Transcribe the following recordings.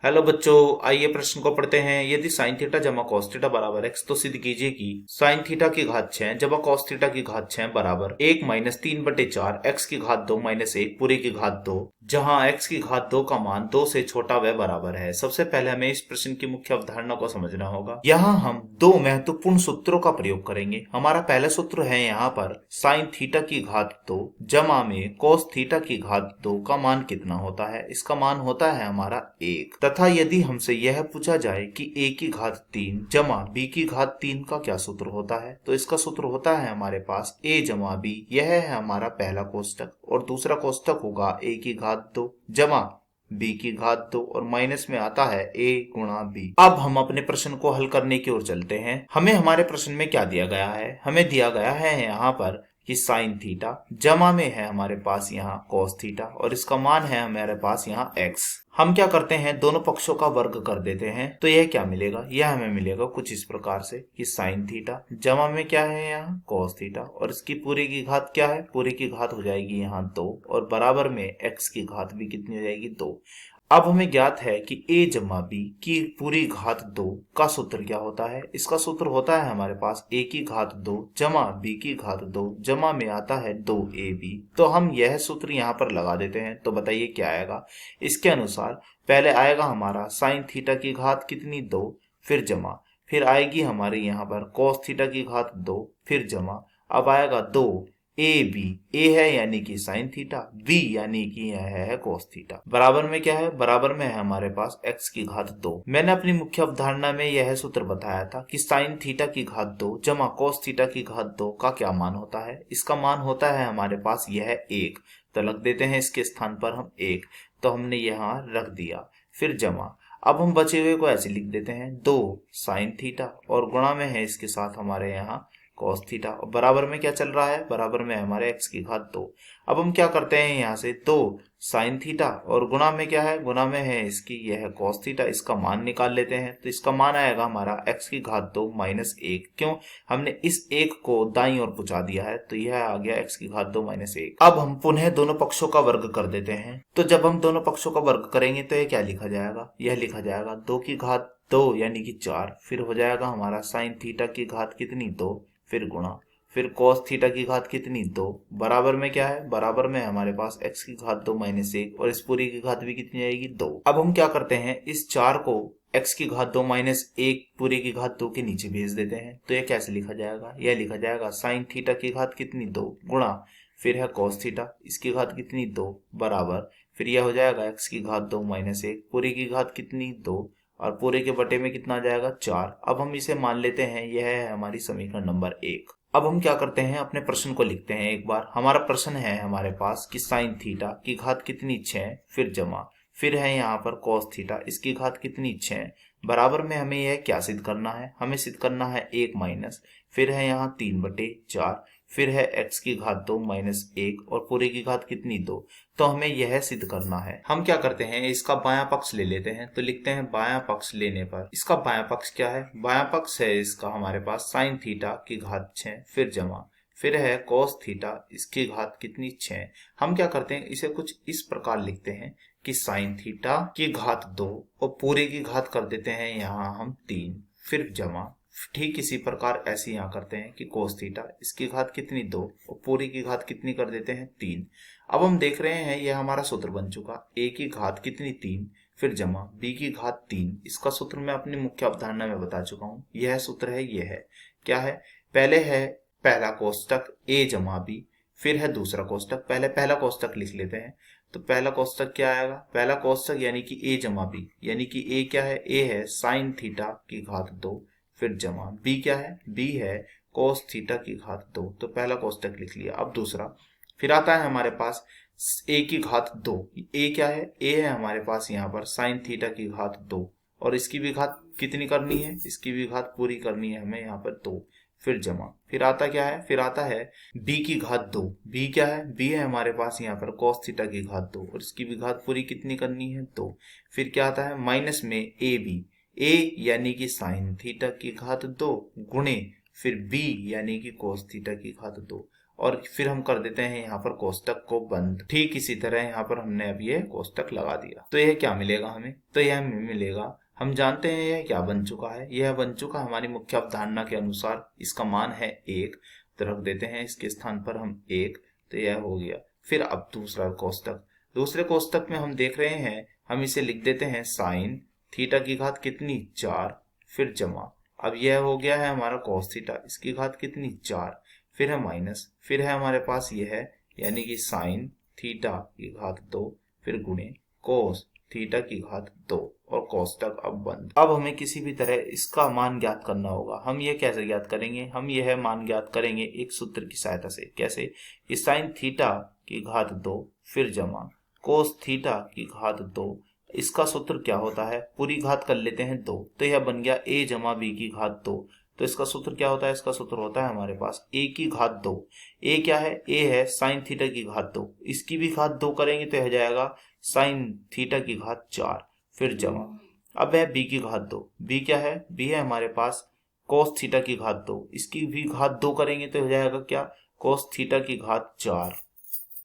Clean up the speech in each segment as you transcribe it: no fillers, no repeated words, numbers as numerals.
Hello बच्चों, आइए प्रश्न को पढ़ते हैं। यदि साइन थीटा जमा कॉस थीटा बराबर एक्स तो सिद्ध कीजिए कि साइन थीटा की घात 6 जमा कॉस थीटा की घात 6 बराबर 1 माइनस 3/4 एक्स की घात 2 माइनस 1 पूरे की घात 2, जहां एक्स की घात 2 का मान 2 से छोटा व बराबर है। सबसे पहले हमें इस प्रश्न की मुख्य अवधारणा को समझना होगा। यहाँ हम दो महत्वपूर्ण सूत्रों का प्रयोग करेंगे। हमारा पहला सूत्र है यहाँ पर साइन थीटा की घात 2 जमा में कॉस थीटा की घात 2 का मान कितना होता है। इसका मान होता है हमारा 1। तथा यदि हमसे यह पूछा जाए कि a की घात 3 जमा b की घात 3 का क्या सूत्र होता है, तो इसका सूत्र होता है हमारे पास a जमा b। यह है हमारा पहला कोष्टक और दूसरा कोष्टक होगा a की घात 2 जमा b की घात 2 और माइनस में आता है a गुणा b। अब हम अपने प्रश्न को हल करने की ओर चलते हैं। हमें हमारे प्रश्न में क्या दिया गया है? हमें दिया गया है यहाँ पर कि साइन थीटा जमा में है हमारे पास यहाँ कॉस थीटा और इसका मान है हमारे पास यहाँ x। हम क्या करते हैं, दोनों पक्षों का वर्ग कर देते हैं। तो यह क्या मिलेगा? यह हमें मिलेगा कुछ इस प्रकार से कि साइन थीटा जमा में क्या है यहाँ कॉस थीटा और इसकी पूरी की घात क्या है, पूरी की घात हो जाएगी यहाँ 2 और बराबर में x की घात भी कितनी हो जाएगी 2। अब हमें ज्ञात है कि a जमा b की पूरी घात 2 का सूत्र क्या होता है। इसका सूत्र होता है हमारे पास a की घात 2 जमा b की घात 2 जमा में आता है 2ab। तो हम यह सूत्र यहाँ पर लगा देते हैं। तो बताइए क्या आएगा। इसके अनुसार पहले आएगा हमारा साइन थीटा की घात कितनी 2, फिर जमा, फिर आएगी हमारे यहाँ पर कॉस थीटा की घात 2, फिर जमा। अब आएगा 2 ए बी। ए है यानी कि साइन थीटा, बी यानी कि यह है कॉस थीटा। बराबर में क्या है? बराबर में है हमारे पास x की घात 2। मैंने अपनी मुख्य अवधारणा में यह सूत्र बताया था कि साइन थीटा की घात 2 जमा कॉस थीटा की घात 2 का क्या मान होता है। इसका मान होता है हमारे पास यह 1। तो रख देते हैं इसके स्थान पर हम 1। तो हमने यहाँ रख दिया, फिर जमा। अब हम बचे हुए को ऐसे लिख देते हैं 2 साइन थीटा और गुणा में है इसके साथ हमारे यहाँ कॉस थीटा और बराबर में क्या चल रहा है, बराबर में हमारे x की घात 2। अब हम क्या करते हैं, यहाँ से 2 साइन थीटा और गुणा में क्या है, गुणा में है इसकी यह कॉस थीटा। इसका मान निकाल लेते हैं। तो इसका मान आएगा हमारा x की घात 2 माइनस 1। क्यों? हमने इस 1 को दाईं ओर पहुंचा दिया है तो यह आ गया x की घात 2 माइनस 1। अब हम पुनः दोनों पक्षों का वर्ग कर देते हैं। तो जब हम दोनों पक्षों का वर्ग करेंगे तो यह क्या लिखा जाएगा, यह लिखा जाएगा 2 की घात 2 यानी कि 4, फिर हो जाएगा हमारा साइन थीटा की घात कितनी 2, फिर गुणा, फिर cos थीटा की घात कितनी 2, बराबर में क्या है, बराबर में हमारे पास x की घात 2 माइनस 1 और इस पूरी की घात भी कितनी आएगी 2। अब हम क्या करते हैं, इस 4 को x की घात 2 माइनस 1 पूरी की घात 2 के नीचे भेज देते हैं। तो यह कैसे लिखा जाएगा, यह लिखा जाएगा साइन थीटा की घात कितनी 2 गुणा, फिर है cos थीटा इसकी घात कितनी 2 बराबर, फिर यह हो जाएगा x की घात 2 माइनस 1 पूरी की घात कितनी 2 और पूरे के बटे में कितना आ जाएगा 4। अब हम इसे मान लेते हैं यह है हमारी समीकरण नंबर 1। अब हम क्या करते हैं, अपने प्रश्न को लिखते हैं एक बार। हमारा प्रश्न है हमारे पास कि साइन थीटा की घात कितनी 6, फिर जमा, फिर है यहाँ पर cos थीटा इसकी घात कितनी 6 बराबर में हमें यह क्या सिद्ध करना है, हमें सिद्ध करना है 1 माइनस, फिर है यहाँ 3/4, फिर है x की घात 2 माइनस 1 और पूरी की घात कितनी 2। तो हमें यह सिद्ध करना है। हम क्या करते हैं, इसका बायां पक्ष ले लेते हैं। तो लिखते हैं बायां पक्ष लेने पर इसका बायां पक्ष क्या है, बायां पक्ष है इसका हमारे पास साइन थीटा की घात 6, फिर जमा, फिर है cos थीटा इसकी घात कितनी 6। हम क्या करते हैं, इसे कुछ इस प्रकार लिखते हैं कि साइन थीटा की घात 2 और पूरी की घात कर देते हैं यहाँ हम 3, फिर जमा। ठीक इसी प्रकार ऐसे यहाँ करते हैं कि cos थीटा इसकी घात कितनी 2 और पूरी की घात कितनी कर देते हैं 3। अब हम देख रहे हैं यह हमारा सूत्र बन चुका, a की घात कितनी 3, फिर जमा b की घात 3। इसका सूत्र मैं अपनी मुख्य अवधारणा में बता चुका हूँ। यह सूत्र है, यह है क्या है, पहले है पहला कोष्टक a जमा b, फिर है दूसरा कोष्टक। पहले पहला कोष्टक लिख लेते हैं। तो पहला कोष्टक क्या आएगा, पहला कोष्टक यानी कि a जमा b, यानी कि a क्या है, a है साइन थीटा की घात 2, फिर जमा b क्या है, b है cos थीटा की घात 2। तो पहला कोष्टक लिख लिया। अब दूसरा, फिर आता है हमारे पास a की घात 2। a क्या है, a है हमारे पास यहाँ पर साइन थीटा की घात 2 और इसकी भी घात कितनी करनी है, इसकी भी घात पूरी करनी है हमें यहाँ पर 2, फिर जमा। फिर आता क्या है, फिर आता है b की घात 2। b क्या है, b है हमारे पास यहाँ पर cos थीटा की घात 2 और इसकी भी घात पूरी कितनी करनी है 2। फिर क्या आता है माइनस में ab, a यानी कि साइन थीटा की घात 2 गुणे फिर b यानी कि cos थीटा की घात 2 और फिर हम कर देते हैं यहाँ पर कोष्टक को बंद। ठीक इसी तरह यहाँ पर हमने अब ये कोष्टक लगा दिया। तो यह क्या मिलेगा हमें, तो यह हमें मिलेगा, हम जानते हैं यह क्या बन चुका है, यह बन चुका हमारी मुख्य अवधारणा के अनुसार इसका मान है 1, तो रख देते हैं इसके स्थान पर हम 1, तो यह हो गया। फिर अब दूसरा कोष्टक, दूसरे कोष्टक में हम देख रहे हैं, हम इसे लिख देते हैं साइन थीटा की घात कितनी 4, फिर जमा, अब यह हो गया है हमारा cos थीटा, इसकी घात कितनी 4, फिर है माइनस, फिर है हमारे पास यह है यानी कि साइन थीटा की घात 2, फिर गुणे cos थीटा की घात 2 और कोष्टक अब बंद। अब हमें किसी भी तरह इसका मान ज्ञात करना होगा। हम ये कैसे ज्ञात करेंगे, हम यह मान ज्ञात करेंगे एक सूत्र की सहायता से। कैसे, इस साइन थीटा की घात 2 फिर जमा cos थीटा की घात 2, इसका सूत्र क्या होता है, पूरी घात कर लेते हैं 2, तो यह बन गया a जमा b की घात 2। तो इसका सूत्र क्या होता है, इसका सूत्र होता है हमारे पास a की घात 2। a क्या है, a है साइन थीटा की घात 2, इसकी भी घात 2 करेंगे तो यह जाएगा साइन थीटा की घात 4, फिर जमा, अब है b की घात 2, b क्या है, b है हमारे पास cos थीटा की घात 2, इसकी भी घात 2 करेंगे तो हो जाएगा क्या, cos थीटा की घात 4,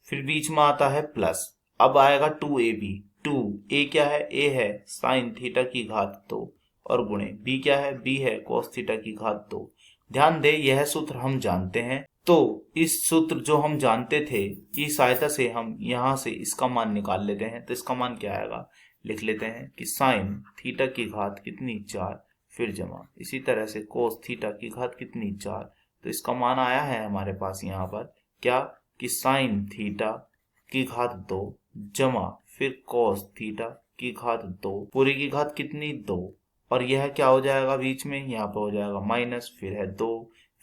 फिर बीच में आता है प्लस, अब आएगा 2ab, 2a क्या है, a है साइन थीटा की घात 2 और गुणे b क्या है, b है cos थीटा की घात 2। ध्यान दे यह सूत्र हम जानते हैं, तो इस सूत्र जो हम जानते थे इस सहायता से हम यहाँ से इसका मान निकाल लेते हैं। तो इसका मान क्या आएगा, लिख लेते हैं कि साइन थीटा की घात कितनी 4, फिर जमा, इसी तरह से cos थीटा की घात कितनी 4, तो इसका मान आया है हमारे पास यहाँ पर क्या, कि साइन थीटा की घात 2 जमा फिर cos थीटा की घात 2 पूरी की घात कितनी 2, और यह क्या हो जाएगा बीच में, यहाँ पर हो जाएगा माइनस, फिर है 2,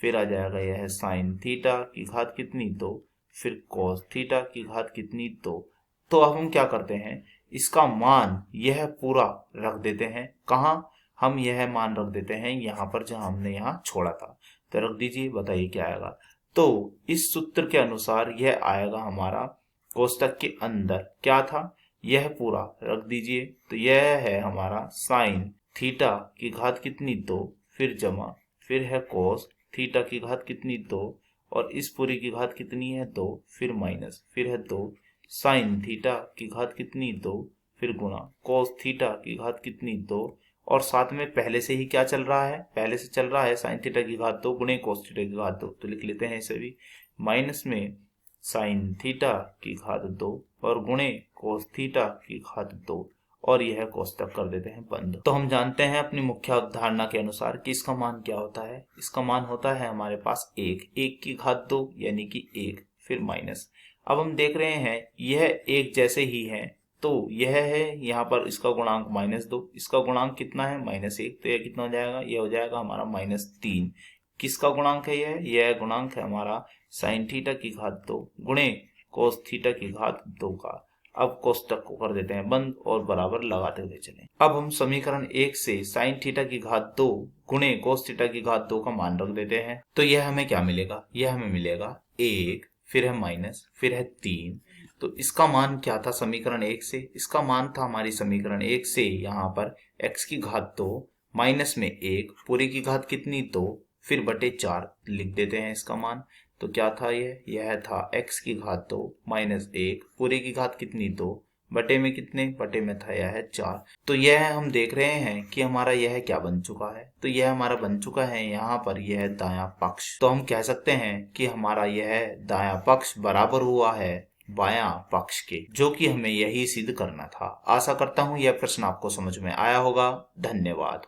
फिर आ जाएगा यह है साइन थीटा की घात कितनी 2, फिर cos थीटा की घात कितनी 2। तो अब हम क्या करते हैं, इसका मान यह पूरा रख देते हैं, कहाँ, हम यह मान रख देते हैं यहाँ पर जहाँ हमने यहाँ छोड़ा था, तो रख दीजिए, बताइए क्या आएगा। तो इस सूत्र के अनुसार यह आएगा हमारा कोष्टक के अंदर क्या था, यह पूरा रख दीजिए, तो यह है हमारा साइन थीटा की घात कितनी 2, फिर जमा, फिर है cos थीटा की घात कितनी 2 और इस पूरी की घात कितनी है 2, फिर माइनस, फिर है 2 साइन थीटा की घात कितनी 2, फिर गुणा cos थीटा की घात कितनी 2, और साथ में पहले से ही क्या चल रहा है, पहले से चल रहा है साइन थीटा की घात 2 गुणे cos थीटा की घात 2, तो लिख लेते हैं इसे भी, माइनस में साइन थीटा की घात 2 और गुणे cos थीटा की घात 2 और यह कोष्टक कर देते हैं बंद। तो हम जानते हैं अपनी मुख्य अवधारणा के अनुसार कि इसका मान क्या होता है, इसका मान होता है हमारे पास 1 की घात 2 यानी कि 1, फिर माइनस। अब हम देख रहे हैं यह एक जैसे ही है, तो यह है यहाँ पर इसका गुणांक -2, इसका गुणांक कितना है -1, तो यह कितना हो जाएगा, यह हो जाएगा हमारा -3। किसका गुणांक है यह गुणांक है हमारा साइन थीटा की घात 2 गुणे cos थीटा की घात 2 का। अब कोष्टक को कर देते हैं बंद और बराबर लगाते हुए चलें। अब हम समीकरण 1 से साइन थीटा की घात 2 गुणे cos थीटा की घात 2 का मान रख देते हैं, तो यह हमें क्या मिलेगा, यह हमें मिलेगा 1, फिर है माइनस, फिर है 3। तो इसका मान क्या था समीकरण 1 से, इसका मान था हमारी समीकरण 1 से यहाँ पर x की घात 2 माइनस में 1 पूरी की घात कितनी 2 फिर बटे 4 लिख देते हैं इसका मान। तो क्या था यह था x की घात 2 माइनस 1 पूरी की घात कितनी 2 बटे में कितने, बटे में था यह है 4। तो यह हम देख रहे हैं कि हमारा यह क्या बन चुका है, तो यह हमारा बन चुका है यहाँ पर यह दायां पक्ष। तो हम कह सकते हैं कि हमारा यह दायां पक्ष बराबर हुआ है बायां पक्ष के, जो कि हमें यही सिद्ध करना था। आशा करता हूँ यह प्रश्न आपको समझ में आया होगा। धन्यवाद।